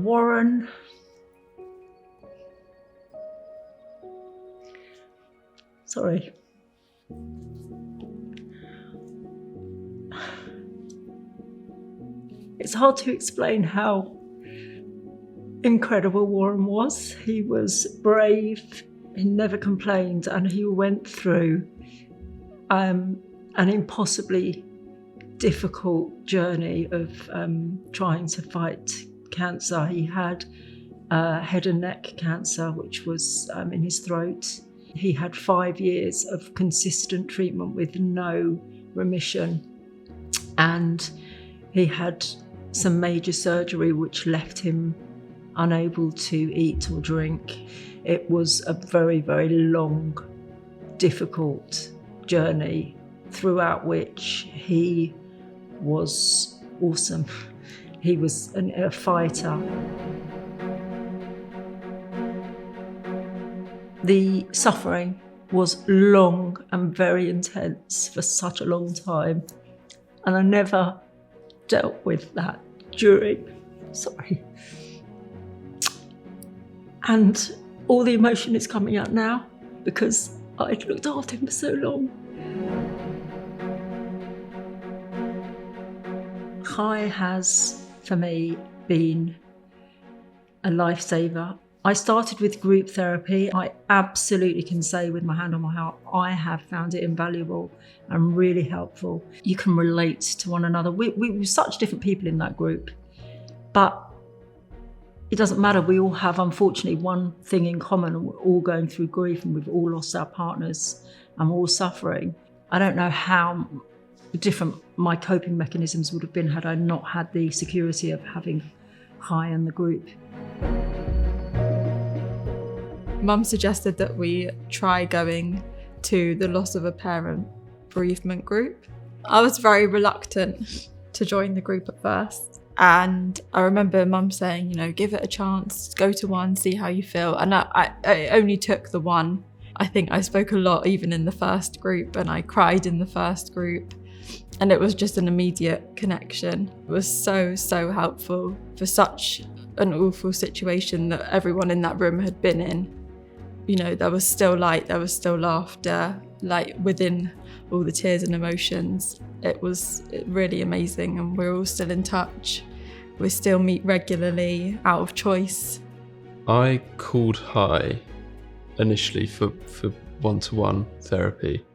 Warren. Sorry. It's hard to explain how incredible Warren was. He was brave, he never complained, and he went through an impossibly difficult journey of trying to fight cancer. He had head and neck cancer, which was in his throat. He had 5 years of consistent treatment with no remission, and he had some major surgery which left him unable to eat or drink. It was a very, very long, difficult journey, throughout which he was awesome. He was a fighter. The suffering was long and very intense for such a long time, and I never dealt with that and all the emotion is coming out now because I'd looked after him for so long. Kai has, for me, been a lifesaver. I started with group therapy. I absolutely can say with my hand on my heart, I have found it invaluable and really helpful. You can relate to one another. We were such different people in that group, but it doesn't matter. We all have, unfortunately, one thing in common, and we're all going through grief, and we've all lost our partners, and we're all suffering. I don't know how different my coping mechanisms would have been had I not had the security of having Kai and the group. Mum suggested that we try going to the loss of a parent bereavement group. I was very reluctant to join the group at first. And I remember Mum saying, give it a chance, go to one, see how you feel. And I only took the one. I think I spoke a lot even in the first group, and I cried in the first group. And it was just an immediate connection. It was so, so helpful for such an awful situation that everyone in that room had been in. There was still light, there was still laughter, like within all the tears and emotions. It was really amazing, and we're all still in touch. We still meet regularly out of choice. I called Hi initially for one-to-one therapy,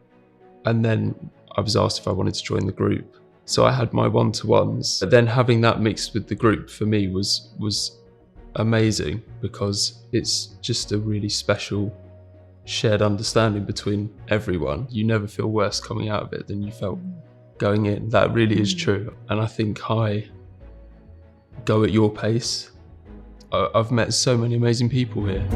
and then I was asked if I wanted to join the group. So I had my one-to-ones. But then having that mixed with the group for me was amazing, because it's just a really special shared understanding between everyone. You never feel worse coming out of it than you felt going in. That really is true. And I think Hi, go at your pace. I've met so many amazing people here.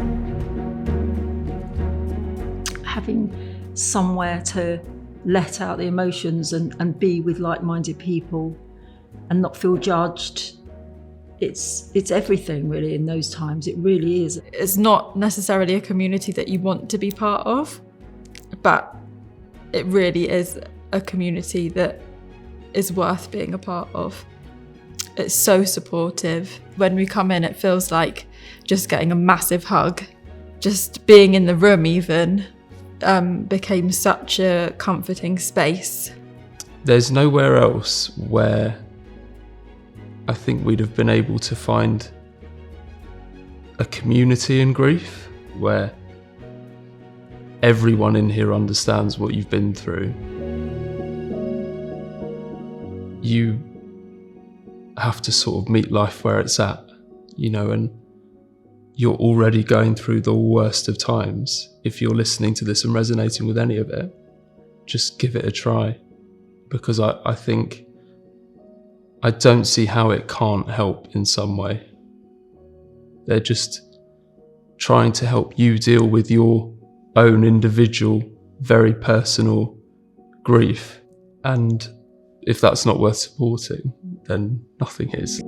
Having somewhere to let out the emotions and be with like-minded people and not feel judged, it's everything really in those times. It really is. It's not necessarily a community that you want to be part of, but it really is a community that is worth being a part of. It's so supportive. When we come in, it feels like just getting a massive hug. Just being in the room even became such a comforting space. There's nowhere else where I think we'd have been able to find a community in grief where everyone in here understands what you've been through. You have to sort of meet life where it's at, and you're already going through the worst of times. If you're listening to this and resonating with any of it, just give it a try, because I think I don't see how it can't help in some way. They're just trying to help you deal with your own individual, very personal grief. And if that's not worth supporting, then nothing is.